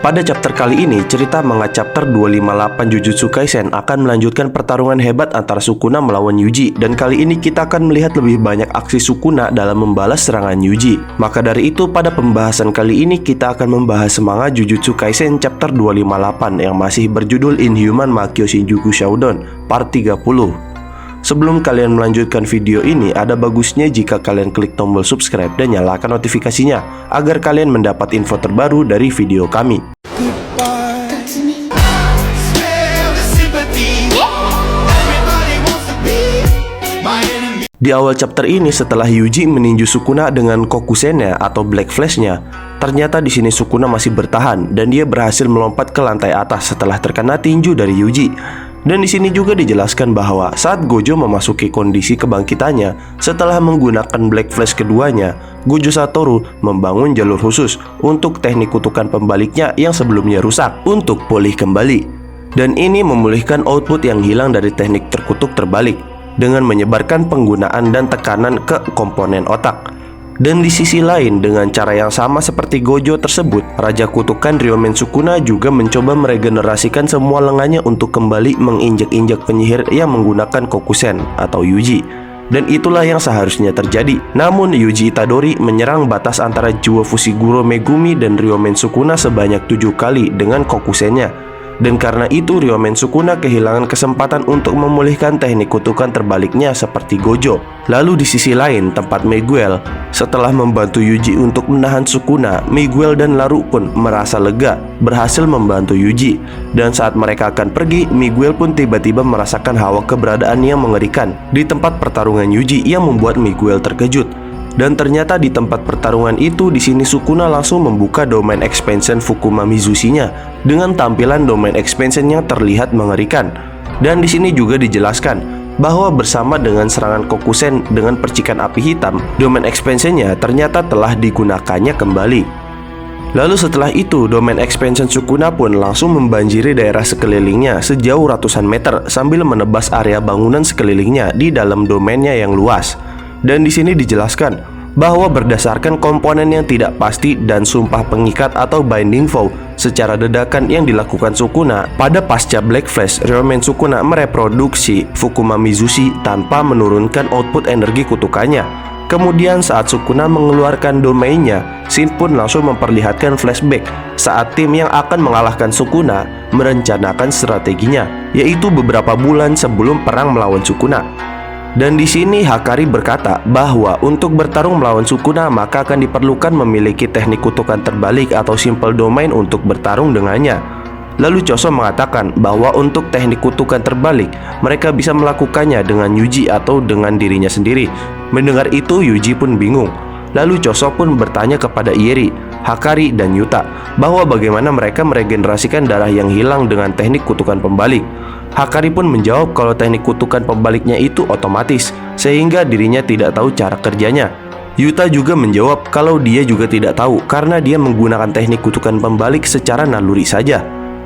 Pada chapter kali ini, cerita manga chapter 258 Jujutsu Kaisen akan melanjutkan pertarungan hebat antara Sukuna melawan Yuji. Dan kali ini kita akan melihat lebih banyak aksi Sukuna dalam membalas serangan Yuji. Maka dari itu, pada pembahasan kali ini kita akan membahas manga Jujutsu Kaisen chapter 258 yang masih berjudul Inhuman Makyo Shinjuku Shodown part 30. Sebelum kalian melanjutkan video ini, ada bagusnya jika kalian klik tombol subscribe dan nyalakan notifikasinya agar kalian mendapat info terbaru dari video kami. Di awal chapter ini, setelah Yuji meninju Sukuna dengan Kokusennya atau Black Flash-nya, ternyata di sini Sukuna masih bertahan dan dia berhasil melompat ke lantai atas setelah terkena tinju dari Yuji. Dan di sini juga dijelaskan bahwa saat Gojo memasuki kondisi kebangkitannya setelah menggunakan Black Flash keduanya, Gojo Satoru membangun jalur khusus untuk teknik kutukan pembaliknya yang sebelumnya rusak untuk pulih kembali. Dan ini memulihkan output yang hilang dari teknik terkutuk terbalik dengan menyebarkan penggunaan dan tekanan ke komponen otak. Dan di sisi lain, dengan cara yang sama seperti Gojo tersebut, Raja Kutukan Ryomen Sukuna juga mencoba meregenerasikan semua lengannya untuk kembali menginjak-injak penyihir yang menggunakan Kokusen atau Yuji. Dan itulah yang seharusnya terjadi. Namun Yuji Itadori menyerang batas antara Jua Fushiguro Megumi dan Ryomen Sukuna sebanyak 7 kali dengan Kokusennya. Dan karena itu Ryomen Sukuna kehilangan kesempatan untuk memulihkan teknik kutukan terbaliknya seperti Gojo. Lalu di sisi lain, tempat Miguel, setelah membantu Yuji untuk menahan Sukuna, Miguel dan Laru pun merasa lega, berhasil membantu Yuji. Dan saat mereka akan pergi, Miguel pun tiba-tiba merasakan hawa keberadaan yang mengerikan di tempat pertarungan Yuji yang membuat Miguel terkejut. Dan ternyata di tempat pertarungan itu, di sini Sukuna langsung membuka domain expansion Fukuma Mizushi-nya dengan tampilan domain expansion yang terlihat mengerikan. Dan di sini juga dijelaskan bahwa bersama dengan serangan Kokusen dengan percikan api hitam, domain expansion-nya ternyata telah digunakannya kembali. Lalu setelah itu, domain expansion Sukuna pun langsung membanjiri daerah sekelilingnya sejauh ratusan meter sambil menebas area bangunan sekelilingnya di dalam domainnya yang luas. Dan di sini dijelaskan bahwa berdasarkan komponen yang tidak pasti dan sumpah pengikat atau binding vow secara dadakan yang dilakukan Sukuna pada pasca Black Flash, Ryomen Sukuna mereproduksi Fukuma Mizushi tanpa menurunkan output energi kutukannya. Kemudian saat Sukuna mengeluarkan domainnya, Shin pun langsung memperlihatkan flashback saat tim yang akan mengalahkan Sukuna merencanakan strateginya, yaitu beberapa bulan sebelum perang melawan Sukuna. Dan di sini Hakari berkata bahwa untuk bertarung melawan Sukuna maka akan diperlukan memiliki teknik kutukan terbalik atau simple domain untuk bertarung dengannya. Lalu Choso mengatakan bahwa untuk teknik kutukan terbalik mereka bisa melakukannya dengan Yuji atau dengan dirinya sendiri. Mendengar itu Yuji pun bingung. Lalu Choso pun bertanya kepada Ieri, Hakari, dan Yuta bahwa bagaimana mereka meregenerasikan darah yang hilang dengan teknik kutukan pembalik. Hakari pun menjawab kalau teknik kutukan pembaliknya itu otomatis, sehingga dirinya tidak tahu cara kerjanya. Yuta juga menjawab kalau dia juga tidak tahu karena dia menggunakan teknik kutukan pembalik secara naluri saja.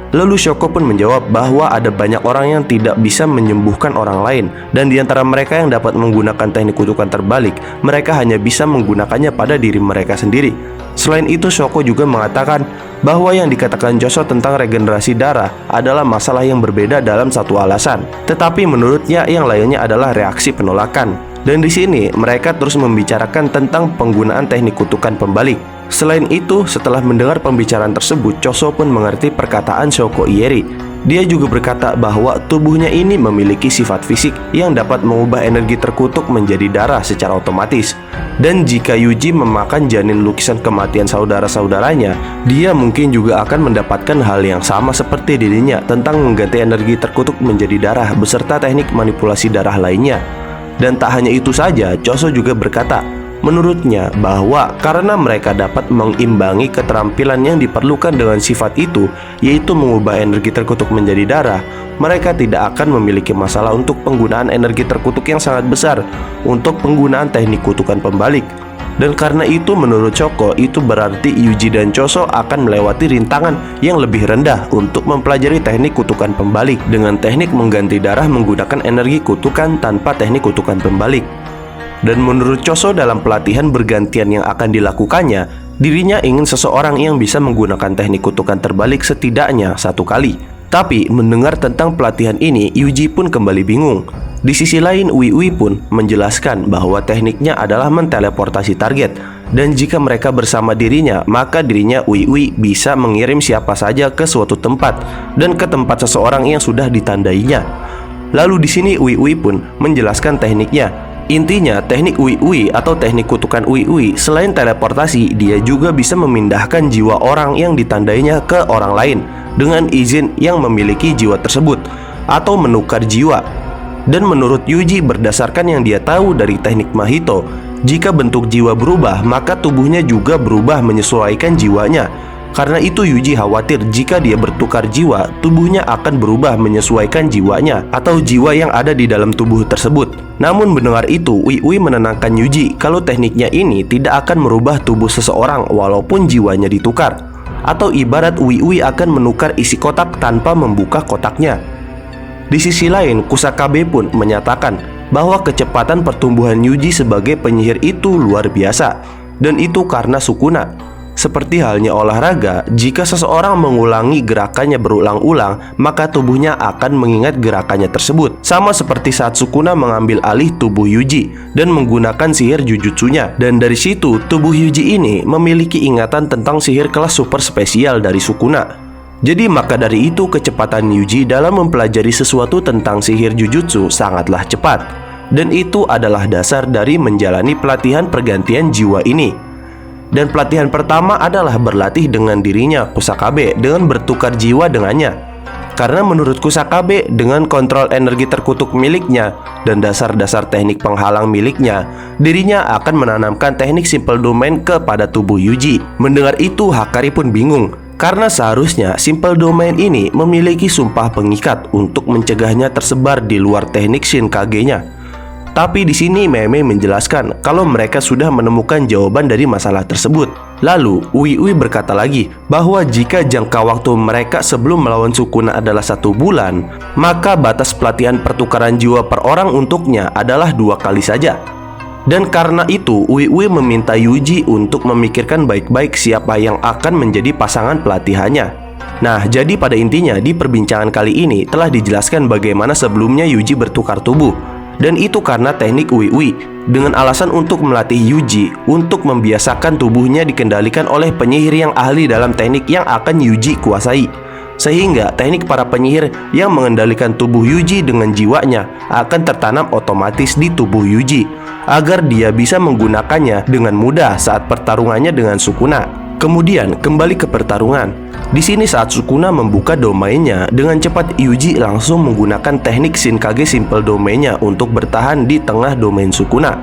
Lalu Shoko pun menjawab bahwa ada banyak orang yang tidak bisa menyembuhkan orang lain, dan di antara mereka yang dapat menggunakan teknik kutukan terbalik, mereka hanya bisa menggunakannya pada diri mereka sendiri. Selain itu, Shoko juga mengatakan bahwa yang dikatakan Choso tentang regenerasi darah adalah masalah yang berbeda dalam satu alasan. Tetapi menurutnya yang lainnya adalah reaksi penolakan. Dan di sini mereka terus membicarakan tentang penggunaan teknik kutukan pembalik. Selain itu, setelah mendengar pembicaraan tersebut, Choso pun mengerti perkataan Shoko Ieri. Dia juga berkata bahwa tubuhnya ini memiliki sifat fisik yang dapat mengubah energi terkutuk menjadi darah secara otomatis. Dan jika Yuji memakan janin lukisan kematian saudara-saudaranya, dia mungkin juga akan mendapatkan hal yang sama seperti dirinya tentang mengganti energi terkutuk menjadi darah beserta teknik manipulasi darah lainnya. Dan tak hanya itu saja, Choso juga berkata menurutnya bahwa karena mereka dapat mengimbangi keterampilan yang diperlukan dengan sifat itu, yaitu mengubah energi terkutuk menjadi darah, mereka tidak akan memiliki masalah untuk penggunaan energi terkutuk yang sangat besar untuk penggunaan teknik kutukan pembalik. Dan karena itu menurut Shoko, itu berarti Yuji dan Choso akan melewati rintangan yang lebih rendah untuk mempelajari teknik kutukan pembalik dengan teknik mengganti darah menggunakan energi kutukan tanpa teknik kutukan pembalik. Dan menurut Choso dalam pelatihan bergantian yang akan dilakukannya, Dirinya ingin seseorang yang bisa menggunakan teknik kutukan terbalik setidaknya 1 kali. Tapi mendengar tentang pelatihan ini, Yuji pun kembali bingung. Di sisi lain, Wei pun menjelaskan bahwa tekniknya adalah menteleportasi target, dan jika mereka bersama dirinya, maka dirinya Wei bisa mengirim siapa saja ke suatu tempat dan ke tempat seseorang yang sudah ditandainya. Lalu di sini Wei pun menjelaskan tekniknya. Intinya, teknik Wei atau teknik kutukan Wei selain teleportasi, dia juga bisa memindahkan jiwa orang yang ditandainya ke orang lain dengan izin yang memiliki jiwa tersebut, atau menukar jiwa. Dan menurut Yuji, berdasarkan yang dia tahu dari teknik Mahito, jika bentuk jiwa berubah, maka tubuhnya juga berubah menyesuaikan jiwanya. Karena itu Yuji khawatir jika dia bertukar jiwa, tubuhnya akan berubah menyesuaikan jiwanya atau jiwa yang ada di dalam tubuh tersebut. Namun mendengar itu, Wei menenangkan Yuji kalau tekniknya ini tidak akan merubah tubuh seseorang walaupun jiwanya ditukar. Atau ibarat Wei akan menukar isi kotak tanpa membuka kotaknya. Di sisi lain, Kusakabe pun menyatakan bahwa kecepatan pertumbuhan Yuji sebagai penyihir itu luar biasa, dan itu karena Sukuna. Seperti halnya olahraga, jika seseorang mengulangi gerakannya berulang-ulang, maka tubuhnya akan mengingat gerakannya tersebut. Sama seperti saat Sukuna mengambil alih tubuh Yuji dan menggunakan sihir jujutsunya. Dan dari situ, tubuh Yuji ini memiliki ingatan tentang sihir kelas super spesial dari Sukuna. Jadi maka dari itu, kecepatan Yuji dalam mempelajari sesuatu tentang sihir jujutsu sangatlah cepat. Dan itu adalah dasar dari menjalani pelatihan pergantian jiwa ini. Dan pelatihan pertama adalah berlatih dengan dirinya Kusakabe dengan bertukar jiwa dengannya. Karena menurut Kusakabe, dengan kontrol energi terkutuk miliknya dan dasar-dasar teknik penghalang miliknya, dirinya akan menanamkan teknik simple domain kepada tubuh Yuji. Mendengar itu, Hakari pun bingung, karena seharusnya simple domain ini memiliki sumpah pengikat untuk mencegahnya tersebar di luar teknik Shinkage-nya. Tapi di sini Mei menjelaskan kalau mereka sudah menemukan jawaban dari masalah tersebut. Lalu Wei berkata lagi bahwa jika jangka waktu mereka sebelum melawan Sukuna adalah 1 bulan, maka batas pelatihan pertukaran jiwa per orang untuknya adalah 2 kali saja. Dan karena itu Wei meminta Yuji untuk memikirkan baik-baik siapa yang akan menjadi pasangan pelatihannya. Nah, jadi pada intinya di perbincangan kali ini telah dijelaskan bagaimana sebelumnya Yuji bertukar tubuh. Dan itu karena teknik Wei dengan alasan untuk melatih Yuji untuk membiasakan tubuhnya dikendalikan oleh penyihir yang ahli dalam teknik yang akan Yuji kuasai. Sehingga teknik para penyihir yang mengendalikan tubuh Yuji dengan jiwanya akan tertanam otomatis di tubuh Yuji agar dia bisa menggunakannya dengan mudah saat pertarungannya dengan Sukuna. Kemudian kembali ke pertarungan. Di sini saat Sukuna membuka domainnya, dengan cepat Yuji langsung menggunakan teknik Shinkage simple domainnya untuk bertahan di tengah domain Sukuna.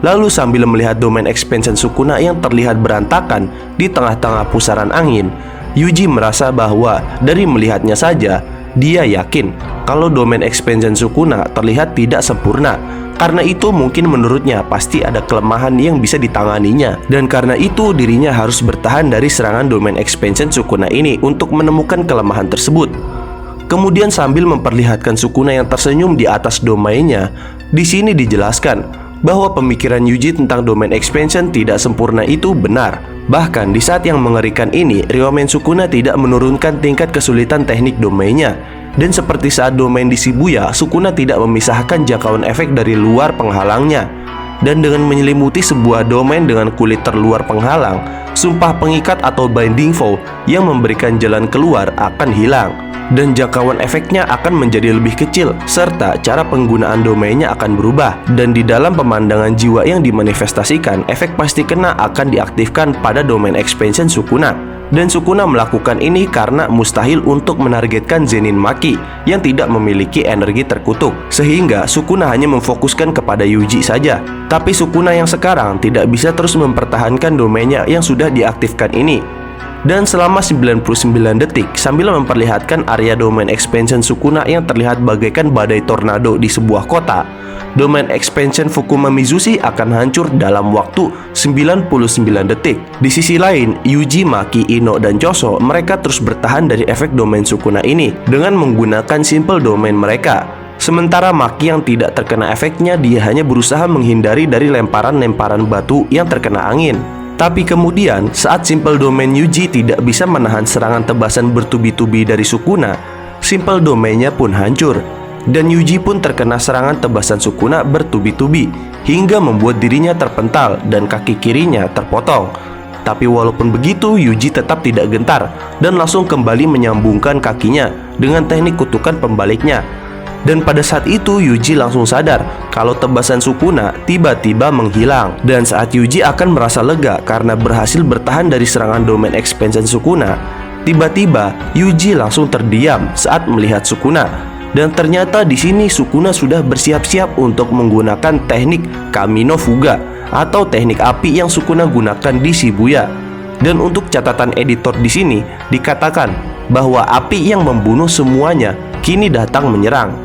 Lalu sambil melihat domain expansion Sukuna yang terlihat berantakan di tengah-tengah pusaran angin, Yuji merasa bahwa dari melihatnya saja, dia yakin kalau domain expansion Sukuna terlihat tidak sempurna. Karena itu mungkin menurutnya pasti ada kelemahan yang bisa ditanganinya. Dan karena itu dirinya harus bertahan dari serangan domain expansion Sukuna ini untuk menemukan kelemahan tersebut. Kemudian sambil memperlihatkan Sukuna yang tersenyum di atas domainnya, di sini dijelaskan bahwa pemikiran Yuji tentang domain expansion tidak sempurna itu benar. Bahkan di saat yang mengerikan ini, Ryomen Sukuna tidak menurunkan tingkat kesulitan teknik domainnya. Dan seperti saat domain di Shibuya, Sukuna tidak memisahkan jangkauan efek dari luar penghalangnya. Dan dengan menyelimuti sebuah domain dengan kulit terluar penghalang, sumpah pengikat atau binding vow yang memberikan jalan keluar akan hilang. Dan jangkauan efeknya akan menjadi lebih kecil, serta cara penggunaan domainnya akan berubah. Dan di dalam pemandangan jiwa yang dimanifestasikan, efek pasti kena akan diaktifkan pada domain expansion Sukuna. Dan Sukuna melakukan ini karena mustahil untuk menargetkan Zenin Maki yang tidak memiliki energi terkutuk. Sehingga Sukuna hanya memfokuskan kepada Yuji saja. Tapi Sukuna yang sekarang tidak bisa terus mempertahankan domainnya yang sudah diaktifkan ini. Dan selama 99 detik sambil memperlihatkan area domain expansion Sukuna yang terlihat bagaikan badai tornado di sebuah kota, domain expansion Fukuma Mizushi akan hancur dalam waktu 99 detik. Di sisi lain, Yuji, Maki, Ino, dan Choso mereka terus bertahan dari efek domain Sukuna ini dengan menggunakan simple domain mereka. Sementara Maki yang tidak terkena efeknya, dia hanya berusaha menghindari dari lemparan-lemparan batu yang terkena angin. Tapi kemudian saat Simple Domain Yuji tidak bisa menahan serangan tebasan bertubi-tubi dari Sukuna, Simple Domainnya pun hancur. Dan Yuji pun terkena serangan tebasan Sukuna bertubi-tubi hingga membuat dirinya terpental dan kaki kirinya terpotong. Tapi walaupun begitu, Yuji tetap tidak gentar dan langsung kembali menyambungkan kakinya dengan teknik kutukan pembaliknya. Dan pada saat itu Yuji langsung sadar kalau tebasan Sukuna tiba-tiba menghilang. Dan saat Yuji akan merasa lega karena berhasil bertahan dari serangan Domain Expansion Sukuna, tiba-tiba Yuji langsung terdiam saat melihat Sukuna. Dan ternyata di sini Sukuna sudah bersiap-siap untuk menggunakan teknik Kamino Fuga atau teknik api yang Sukuna gunakan di Shibuya. Dan untuk catatan editor di sini dikatakan bahwa api yang membunuh semuanya kini datang menyerang.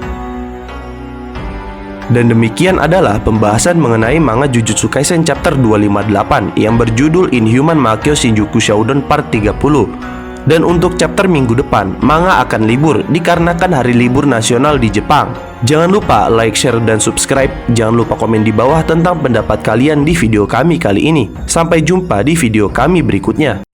Dan demikian adalah pembahasan mengenai manga Jujutsu Kaisen chapter 258 yang berjudul Inhuman Makyo Shinjuku Shouden Part 30. Dan untuk chapter minggu depan, manga akan libur dikarenakan hari libur nasional di Jepang. Jangan lupa like, share, dan subscribe. Jangan lupa komen di bawah tentang pendapat kalian di video kami kali ini. Sampai jumpa di video kami berikutnya.